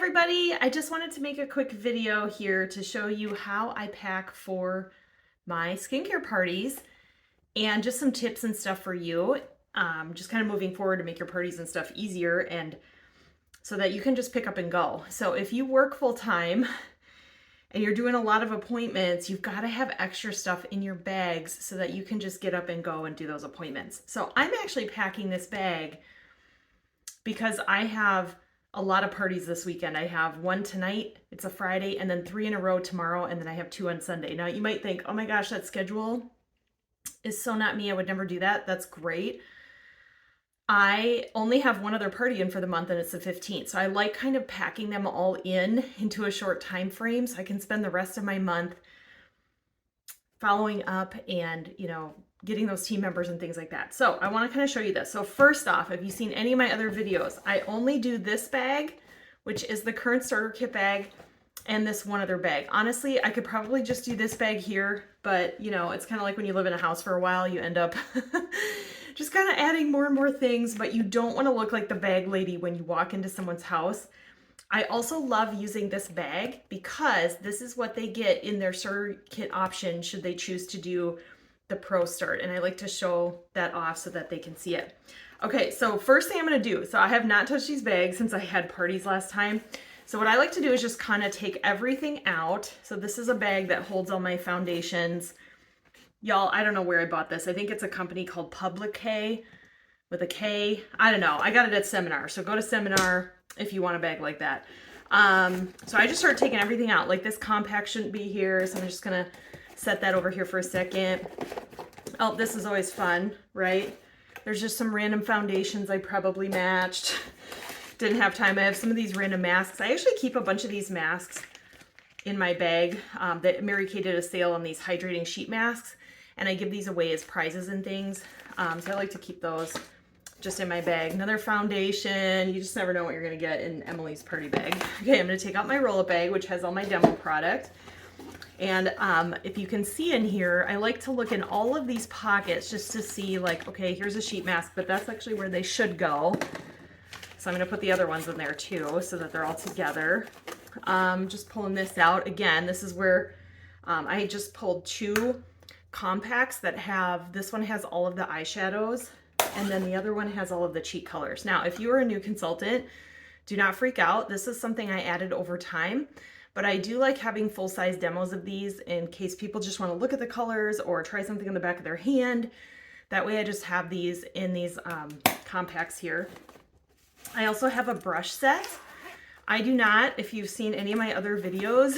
everybody, I just wanted to make a quick video here to show you how I pack for my skincare parties and just some tips and stuff for you. Just kind of moving forward to make your parties and stuff easier and so that you can just pick up and go. So if you work full time and you're doing a lot of appointments, you've got to have extra stuff in your bags so that you can just get up and go and do those appointments. So I'm actually packing this bag because I have a lot of parties this weekend. I have one tonight, it's a Friday, and then 3 in a row tomorrow, and then I have 2 on Sunday. Now you might think, oh my gosh, that schedule is so not me. I would never do that. That's great. I only have one other party in for the month, and it's the 15th. So I like kind of packing them all into a short time frame so I can spend the rest of my month following up and, getting those team members and things like that. So I want to kind of show you this. So first off, if you've seen any of my other videos, I only do this bag, which is the current starter kit bag, and this one other bag. Honestly, I could probably just do this bag here, but it's kind of like when you live in a house for a while, you end up just kind of adding more and more things, but you don't want to look like the bag lady when you walk into someone's house. I also love using this bag because this is what they get in their starter kit option should they choose to do the Pro Start, and I like to show that off so that they can see it. Okay, so first thing I'm going to do, so I have not touched these bags since I had parties last time. So what I like to do is just kind of take everything out. So this is a bag that holds all my foundations. Y'all, I don't know where I bought this. I think it's a company called Public with a K. I don't know. I got it at Seminar. So go to Seminar if you want a bag like that. So I just started taking everything out. Like this compact shouldn't be here, so I'm just going to set that over here for a second. Oh, this is always fun, right? There's just some random foundations I probably matched. Didn't have time. I have some of these random masks. I actually keep a bunch of these masks in my bag. That Mary Kay did a sale on these hydrating sheet masks, and I give these away as prizes and things. So I like to keep those just in my bag. Another foundation. You just never know what you're gonna get in Emily's party bag. Okay, I'm gonna take out my roll-up bag, which has all my demo product. And if you can see in here, I like to look in all of these pockets just to see like, okay, here's a sheet mask, but that's actually where they should go. So I'm going to put the other ones in there too so that they're all together. Just pulling this out. Again, this is where I just pulled 2 compacts that have, this one has all of the eyeshadows and then the other one has all of the cheek colors. Now, if you are a new consultant, do not freak out. This is something I added over time. But I do like having full-size demos of these in case people just want to look at the colors or try something on the back of their hand. That way I just have these in these compacts here. I also have a brush set. I do not, if you've seen any of my other videos,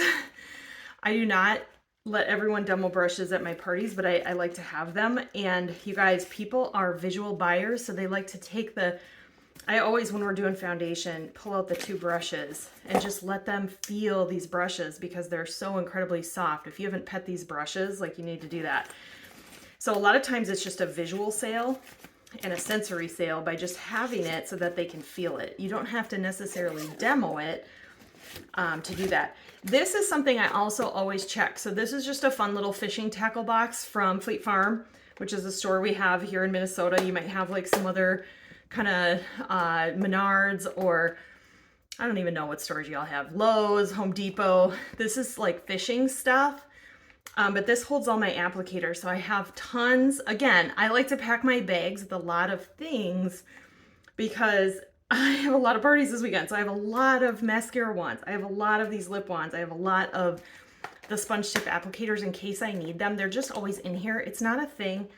I do not let everyone demo brushes at my parties, but I like to have them. And you guys, people are visual buyers, so they like to take I always, when we're doing foundation, pull out the 2 brushes and just let them feel these brushes because they're so incredibly soft. If you haven't pet these brushes, like you need to do that. So a lot of times it's just a visual sale and a sensory sale by just having it so that they can feel it. You don't have to necessarily demo it to do that. This is something I also always check. So this is just a fun little fishing tackle box from Fleet Farm, which is a store we have here in Minnesota. You might have like some other kind of Menards, or I don't even know what stores y'all have. Lowe's, Home Depot. This is like fishing stuff. But this holds all my applicators. So I have tons. Again, I like to pack my bags with a lot of things because I have a lot of parties this weekend. So I have a lot of mascara wands. I have a lot of these lip wands. I have a lot of the sponge tip applicators in case I need them. They're just always in here. It's not a thing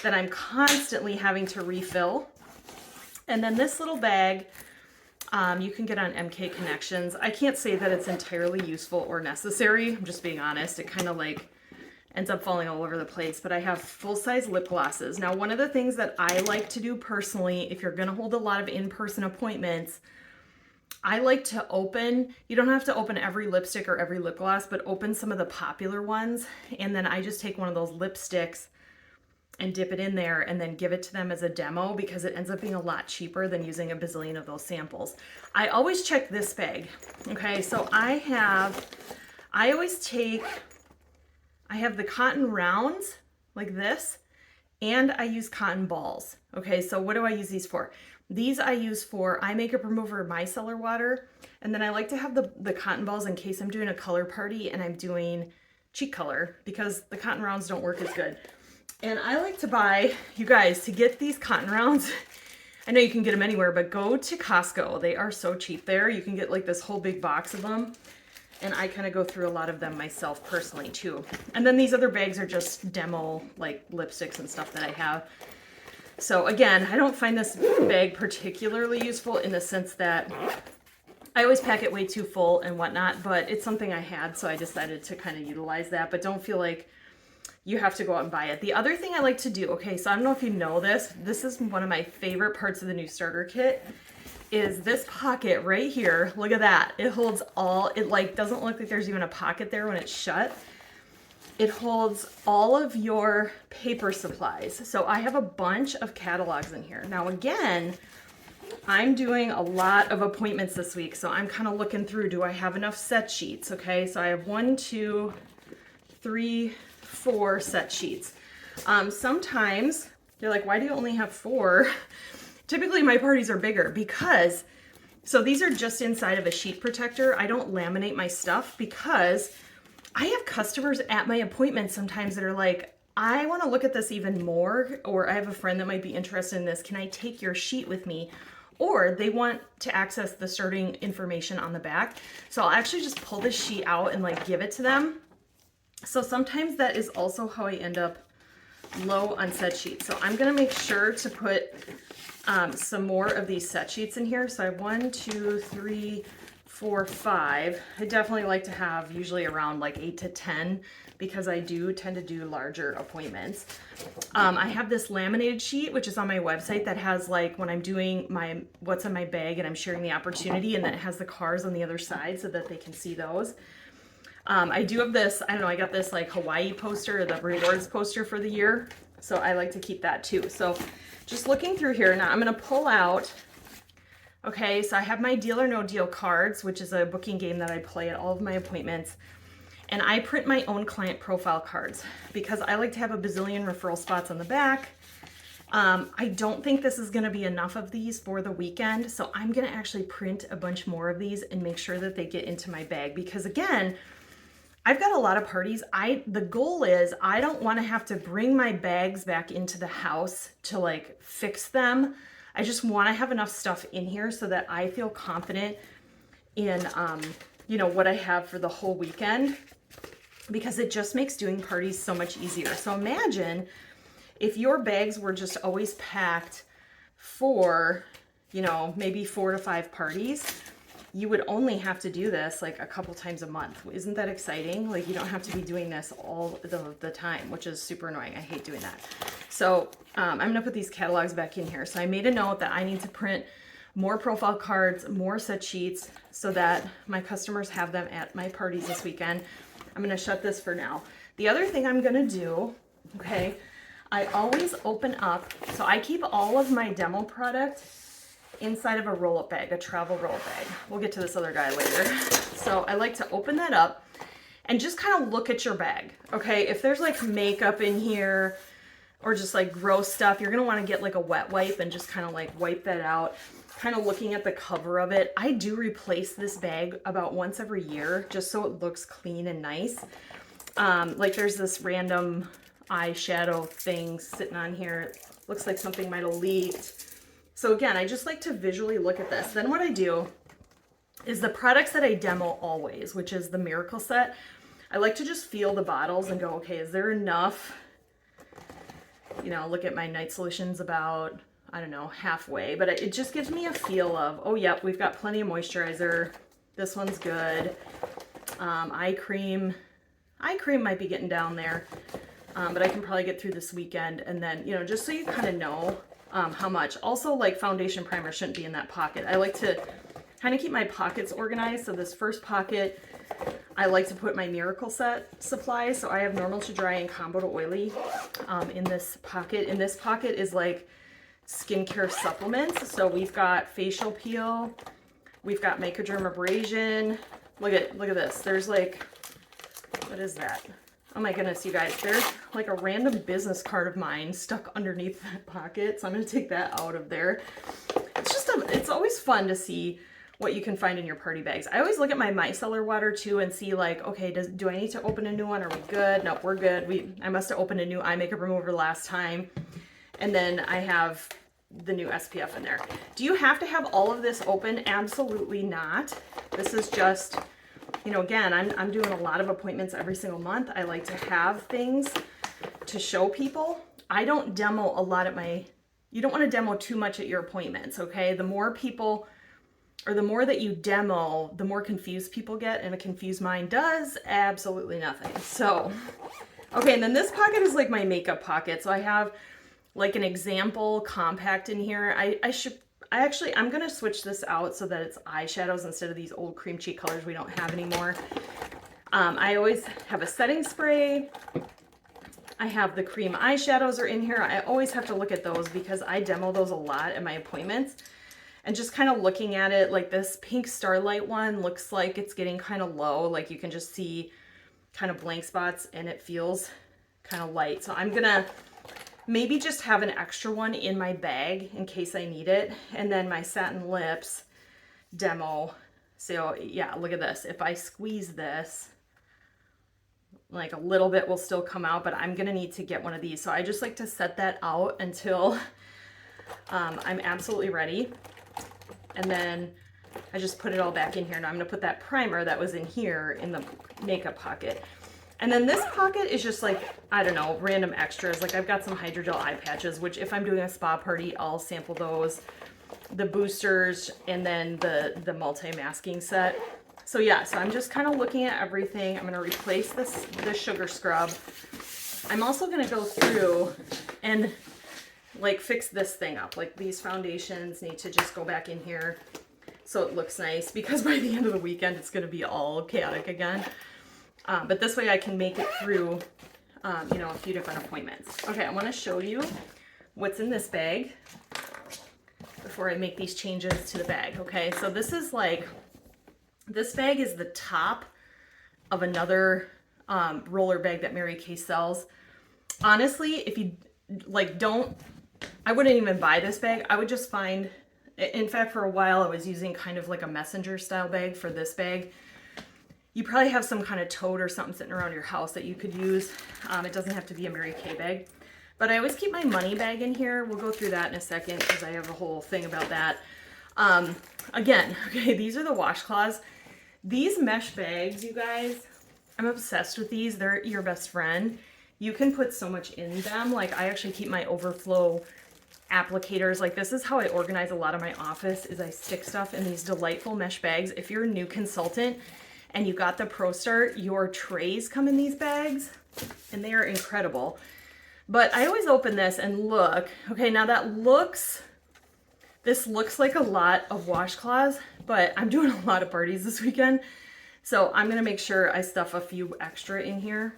that I'm constantly having to refill. And then this little bag, you can get on MK Connections. I can't say that it's entirely useful or necessary. I'm just being honest. It kind of like ends up falling all over the place. But I have full-size lip glosses. Now, one of the things that I like to do personally, if you're going to hold a lot of in-person appointments, I like to open, you don't have to open every lipstick or every lip gloss, but open some of the popular ones. And then I just take one of those lipsticks and dip it in there and then give it to them as a demo because it ends up being a lot cheaper than using a bazillion of those samples. I always check this bag. Okay, so I have the cotton rounds like this, and I use cotton balls. Okay, so what do I use these for? These I use for eye makeup remover, micellar water, and then I like to have the cotton balls in case I'm doing a color party and I'm doing cheek color, because the cotton rounds don't work as good. And I like to buy, you guys, to get these cotton rounds, I know you can get them anywhere, but go to Costco. They are so cheap there. You can get like this whole big box of them. And I kind of go through a lot of them myself personally too. And then these other bags are just demo like lipsticks and stuff that I have. So again, I don't find this bag particularly useful in the sense that I always pack it way too full and whatnot, but it's something I had, so I decided to kind of utilize that. But don't feel like you have to go out and buy it. The other thing I like to do, okay, so I don't know if you know this, this is one of my favorite parts of the new starter kit, is this pocket right here. Look at that. It holds all, it like doesn't look like there's even a pocket there when it's shut. It holds all of your paper supplies. So I have a bunch of catalogs in here. Now again, I'm doing a lot of appointments this week, so I'm kind of looking through, do I have enough set sheets? Okay, so I have 1, 2, 3, 4 set sheets. Sometimes you're like, why do you only have 4? Typically my parties are bigger because, so these are just inside of a sheet protector. I don't laminate my stuff because I have customers at my appointments sometimes that are like, I want to look at this even more, or I have a friend that might be interested in this. Can I take your sheet with me? Or they want to access the starting information on the back. So I'll actually just pull this sheet out and like give it to them. So sometimes that is also how I end up low on set sheets. So I'm gonna make sure to put some more of these set sheets in here. So I have 1, 2, 3, 4, 5. I definitely like to have usually around like 8 to 10 because I do tend to do larger appointments. I have this laminated sheet, which is on my website, that has like when I'm doing my what's in my bag and I'm sharing the opportunity, and then it has the cars on the other side so that they can see those. I do have this, I don't know, I got this like Hawaii poster, the rewards poster for the year. So I like to keep that too. So just looking through here now, I'm going to pull out, okay, so I have my Deal or No Deal cards, which is a booking game that I play at all of my appointments. And I print my own client profile cards because I like to have a bazillion referral spots on the back. I don't think this is going to be enough of these for the weekend. So I'm going to actually print a bunch more of these and make sure that they get into my bag because again, I've got a lot of parties. The goal is I don't want to have to bring my bags back into the house to like fix them. I just want to have enough stuff in here so that I feel confident in, you know, what I have for the whole weekend, because it just makes doing parties so much easier. So imagine if your bags were just always packed for, you know, maybe 4 to 5 parties. You would only have to do this like a couple times a month. Isn't that exciting? Like you don't have to be doing this all the time, which is super annoying. I hate doing that. So I'm gonna put these catalogs back in here. So I made a note that I need to print more profile cards, more set sheets so that my customers have them at my parties this weekend. I'm gonna shut this for now. The other thing I'm gonna do, okay, I always open up, so I keep all of my demo product inside of a roll-up bag, a travel roll-up bag. We'll get to this other guy later. So I like to open that up and just kind of look at your bag, okay? If there's like makeup in here or just like gross stuff, you're gonna wanna get like a wet wipe and just kind of like wipe that out. Kind of looking at the cover of it. I do replace this bag about once every year just so it looks clean and nice. Like there's this random eyeshadow thing sitting on here. Looks like something might have leaked. So again, I just like to visually look at this. Then what I do is the products that I demo always, which is the Miracle Set, I like to just feel the bottles and go, okay, is there enough? You know, look at my Night Solutions about, I don't know, halfway, but it just gives me a feel of, oh, yep, we've got plenty of moisturizer. This one's good. Eye cream might be getting down there, but I can probably get through this weekend. And then, you know, just so you kind of know how much. Also, like foundation primer shouldn't be in that pocket. I like to kind of keep my pockets organized. So this first pocket, I like to put my Miracle Set supplies. So I have normal to dry and combo to oily in this pocket. In this pocket is like skincare supplements. So we've got facial peel, we've got Microderm abrasion. Look at this. There's like, what is that? Oh my goodness, you guys, there's like a random business card of mine stuck underneath that pocket. So I'm going to take that out of there. It's always fun to see what you can find in your party bags. I always look at my micellar water too and see like, okay, do I need to open a new one? Are we good? Nope, we're good. I must have opened a new eye makeup remover last time. And then I have the new SPF in there. Do you have to have all of this open? Absolutely not. This is just, you know, again, I'm doing a lot of appointments every single month. I like to have things to show people. I don't demo a lot at you don't want to demo too much at your appointments, okay? The more people, or the more that you demo, the more confused people get, and a confused mind does absolutely nothing. So, okay, and then this pocket is like my makeup pocket. So I have like an example compact in here. I'm gonna switch this out so that it's eyeshadows instead of these old cream cheek colors we don't have anymore. I always have a setting spray. I have the cream eyeshadows are in here. I always have to look at those because I demo those a lot at my appointments. And just kind of looking at it, like this pink Starlight one looks like it's getting kind of low. Like you can just see kind of blank spots and it feels kind of light. So I'm gonna maybe just have an extra one in my bag in case I need it. And then my satin lips demo. So yeah, look at this. If I squeeze this, like a little bit will still come out, but I'm gonna need to get one of these. So I just like to set that out until I'm absolutely ready. And then I just put it all back in here. Now I'm gonna put that primer that was in here in the makeup pocket. And then this pocket is just like, I don't know, random extras. Like I've got some hydrogel eye patches, which if I'm doing a spa party, I'll sample those, the boosters, and then the multi-masking set. So yeah, so I'm just kind of looking at everything. I'm gonna replace the sugar scrub. I'm also gonna go through and like fix this thing up. Like these foundations need to just go back in here so it looks nice, because by the end of the weekend it's gonna be all chaotic again. But this way I can make it through, you know, a few different appointments. Okay, I wanna show you what's in this bag before I make these changes to the bag. Okay, so this bag is the top of another roller bag that Mary Kay sells. Honestly, if you like I wouldn't even buy this bag. I would just find, in fact, for a while I was using kind of like a messenger style bag for this bag. You probably have some kind of tote or something sitting around your house that you could use. It doesn't have to be a Mary Kay bag. But I always keep my money bag in here. We'll go through that in a second because I have a whole thing about that. Again, okay, these are the washcloths. These mesh bags, you guys, I'm obsessed with these. They're your best friend. You can put so much in them. Like I actually keep my overflow applicators. Like this is how I organize a lot of my office, is I stick stuff in these delightful mesh bags. If you're a new consultant and you got the Pro Start, your trays come in these bags and they are incredible. But I always open this and look, okay, now this looks like a lot of washcloths, but I'm doing a lot of parties this weekend. So I'm gonna make sure I stuff a few extra in here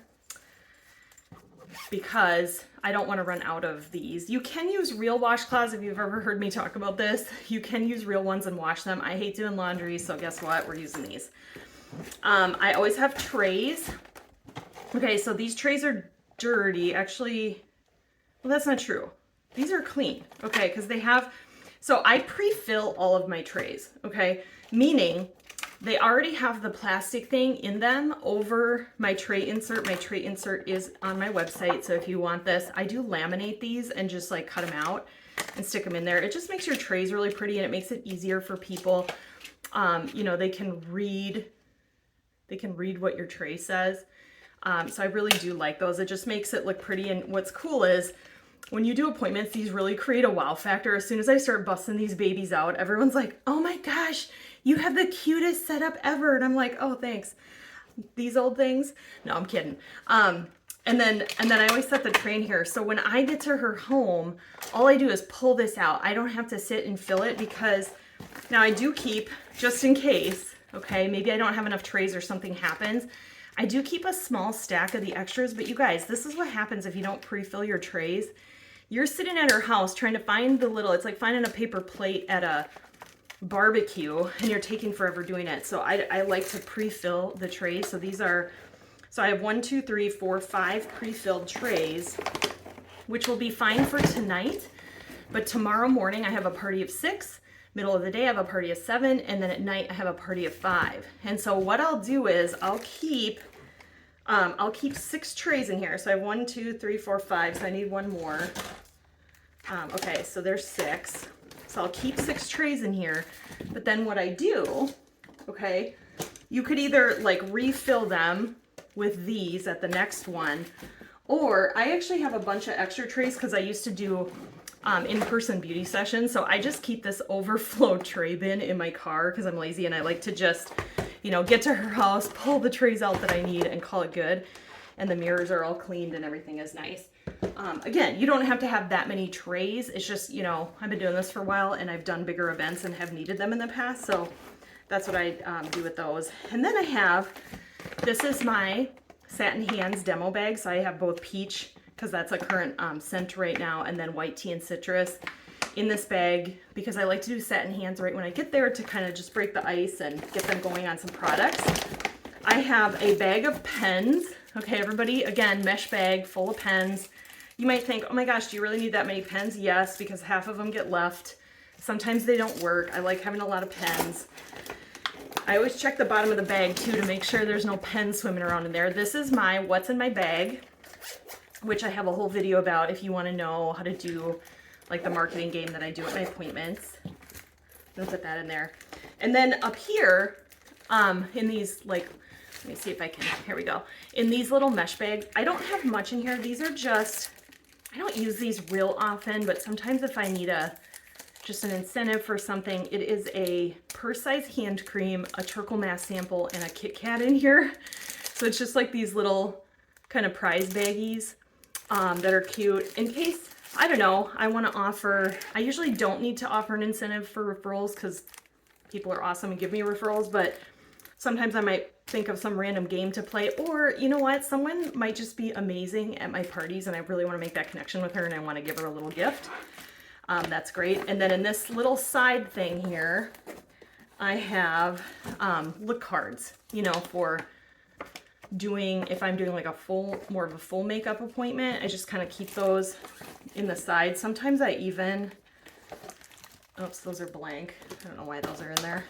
because I don't want to run out of these. You can use real washcloths if you've ever heard me talk about this. You can use real ones and wash them. I hate doing laundry, so guess what? We're using these. I always have trays. Okay, so these trays are dirty. Actually, well, that's not true. These are clean, okay, because they have, so I pre-fill all of my trays, okay? Meaning they already have the plastic thing in them over my tray insert. My tray insert is on my website, so if you want this, I do laminate these and just like cut them out and stick them in there. It just makes your trays really pretty and it makes it easier for people. You know, they can read what your tray says. So I really do like those. It just makes it look pretty. And what's cool is when you do appointments, these really create a wow factor. As soon as I start busting these babies out, everyone's like, oh my gosh, you have the cutest setup ever. And I'm like, oh, thanks. These old things. No, I'm kidding. And then I always set the tray in here. So when I get to her home, all I do is pull this out. I don't have to sit and fill it because now I do keep, just in case, okay, maybe I don't have enough trays or something happens. I do keep a small stack of the extras, but you guys, this is what happens if you don't pre-fill your trays. You're sitting at her house trying to find the little, it's like finding a paper plate at a barbecue and you're taking forever doing it. So I like to pre-fill the trays. So these are So I have 1, 2, 3, 4, 5 pre-filled trays, which will be fine for tonight. But tomorrow morning I have a party of 6, middle of the day I have a party of 7, and then at night I have a party of 5. And so what I'll do is I'll keep 6 trays in here. So I have 1, 2, 3, 4, 5. So I need one more. Okay, so there's 6. So I'll keep 6 trays in here. But then what I do, okay, you could either like refill them with these at the next one, or I actually have a bunch of extra trays because I used to do in-person beauty sessions. So I just keep this overflow tray bin in my car because I'm lazy and I like to just, you know, get to her house, pull the trays out that I need and call it good. And the mirrors are all cleaned and everything is nice. Again, you don't have to have that many trays. It's just, you know, I've been doing this for a while and I've done bigger events and have needed them in the past. So that's what I do with those. And then I have, this is my Satin Hands demo bag. So I have both peach, because that's a current scent right now, and then white tea and citrus in this bag, because I like to do Satin Hands right when I get there to kind of just break the ice and get them going on some products. I have a bag of pens. Okay, everybody, again, mesh bag full of pens. You might think, oh my gosh, do you really need that many pens? Yes, because half of them get left. Sometimes they don't work. I like having a lot of pens. I always check the bottom of the bag too to make sure there's no pens swimming around in there. This is my what's in my bag, which I have a whole video about if you want to know how to do like the marketing game that I do at my appointments. I'll put that in there. And then up here, in these, like, let me see if I can, here we go. In these little mesh bags, I don't have much in here. These are just, I don't use these real often, but sometimes if I need just an incentive for something, it is a purse-size hand cream, a Turkle Mask sample, and a Kit Kat in here. So it's just like these little kind of prize baggies that are cute in case, I don't know, I want to offer, I usually don't need to offer an incentive for referrals because people are awesome and give me referrals, but sometimes I might think of some random game to play, or you know what, someone might just be amazing at my parties and I really want to make that connection with her and I want to give her a little gift. That's great. And then in this little side thing here, I have look cards, you know, for doing, if I'm doing like a more of a full makeup appointment, I just kind of keep those in the side. Sometimes I even, oops, those are blank. I don't know why those are in there.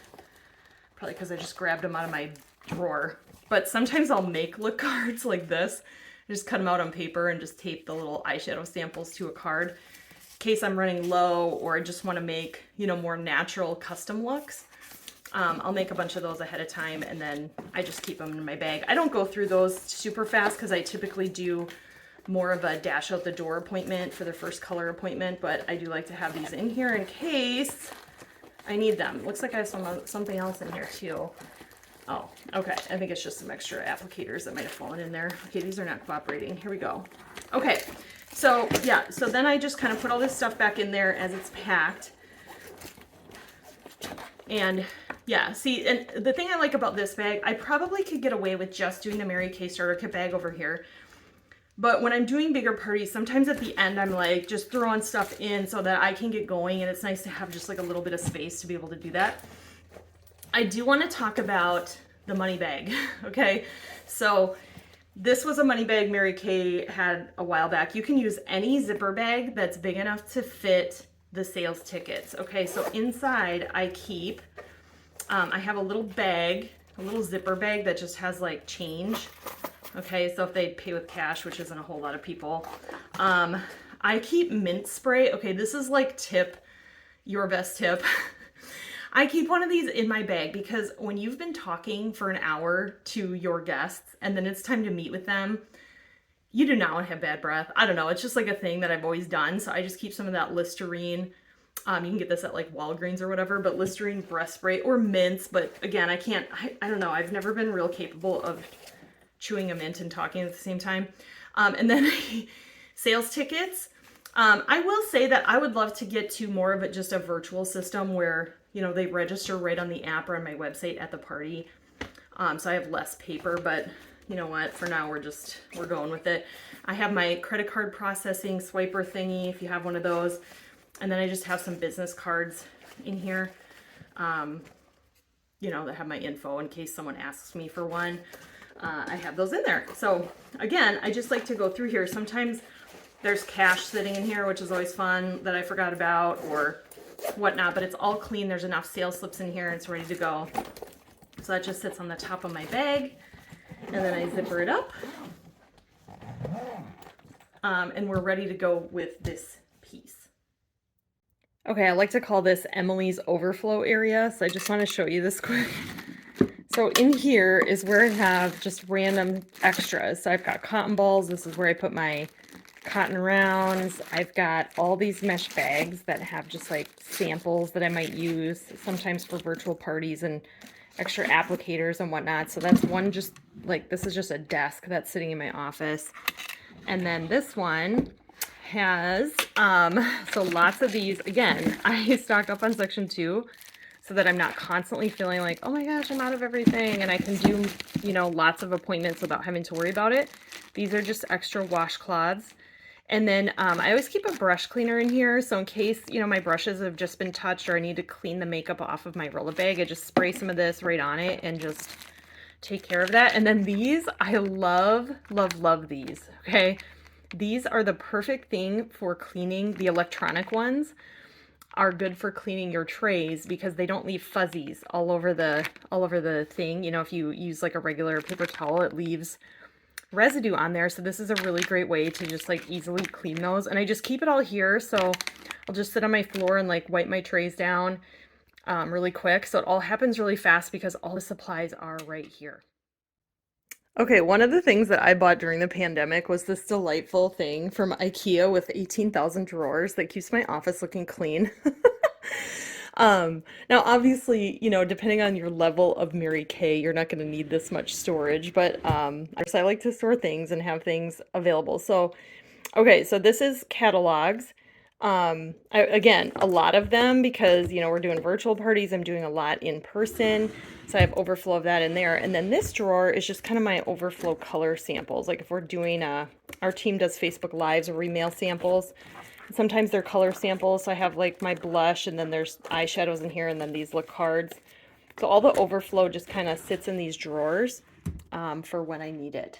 Probably because I just grabbed them out of my drawer. But sometimes I'll make look cards like this. I just cut them out on paper and just tape the little eyeshadow samples to a card in case I'm running low or I just want to make, you know, more natural custom looks. I'll make a bunch of those ahead of time and then I just keep them in my bag. I don't go through those super fast because I typically do more of a dash out the door appointment for the first color appointment, but I do like to have these in here in case I need them. Looks like I have something else in here too. Oh, okay. I think it's just some extra applicators that might have fallen in there. Okay, these are not cooperating. Here we go. Okay, so yeah, so then I just kind of put all this stuff back in there as it's packed. And yeah, see, and the thing I like about this bag, I probably could get away with just doing the Mary Kay starter kit bag over here. But when I'm doing bigger parties, sometimes at the end, I'm like just throwing stuff in so that I can get going. And it's nice to have just like a little bit of space to be able to do that. I do want to talk about the money bag. Okay. So this was a money bag Mary Kay had a while back. You can use any zipper bag that's big enough to fit the sales tickets. Okay. So inside I keep, I have a little bag, a little zipper bag that just has like change. Okay, so if they pay with cash, which isn't a whole lot of people, I keep mint spray. Okay, this is like tip, your best tip. I keep one of these in my bag because when you've been talking for an hour to your guests and then it's time to meet with them, you do not want to have bad breath. I don't know, it's just like a thing that I've always done. So I just keep some of that Listerine. You can get this at like Walgreens or whatever, but Listerine breath spray or mints. But again, I don't know, I've never been real capable of chewing a mint and talking at the same time. And then sales tickets. I will say that I would love to get to more of it, just a virtual system where, you know, they register right on the app or on my website at the party. So I have less paper, but you know what, for now we're going with it. I have my credit card processing swiper thingy, if you have one of those. And then I just have some business cards in here, you know, that have my info in case someone asks me for one. I have those in there. So again, I just like to go through here. Sometimes there's cash sitting in here, which is always fun, that I forgot about or whatnot, but it's all clean. There's enough sales slips in here. It's ready to go. So that just sits on the top of my bag, and then I zipper it up. And we're ready to go with this piece. Okay, I like to call this Emily's overflow area, so I just want to show you this quick. So in here is where I have just random extras. So I've got cotton balls. This is where I put my cotton rounds. I've got all these mesh bags that have just like samples that I might use sometimes for virtual parties and extra applicators and whatnot. So that's one, just like, this is just a desk that's sitting in my office. And then this one has, so lots of these. Again, I stock up on section 2 so that I'm not constantly feeling like, oh my gosh, I'm out of everything, and I can do, you know, lots of appointments without having to worry about it. These are just extra washcloths. And then I always keep a brush cleaner in here, so in case, you know, my brushes have just been touched or I need to clean the makeup off of my Rolla bag, I just spray some of this right on it and just take care of that. And then these, I love, love, love these, okay? These are the perfect thing for cleaning. The electronic ones are good for cleaning your trays because they don't leave fuzzies all over the thing. You know, if you use like a regular paper towel, it leaves residue on there. So this is a really great way to just like easily clean those. And I just keep it all here. So I'll just sit on my floor and like wipe my trays down really quick. So it all happens really fast because all the supplies are right here. Okay, one of the things that I bought during the pandemic was this delightful thing from IKEA with 18,000 drawers that keeps my office looking clean. Now obviously, you know, depending on your level of Mary Kay, you're not going to need this much storage, but I like to store things and have things available. So, okay, so this is catalogs. Again, a lot of them because, you know, we're doing virtual parties. I'm doing a lot in person. So I have overflow of that in there. And then this drawer is just kind of my overflow color samples. Like if we're doing, our team does Facebook Lives or we mail samples. Sometimes they're color samples. So I have like my blush and then there's eyeshadows in here and then these look cards. So all the overflow just kind of sits in these drawers for when I need it.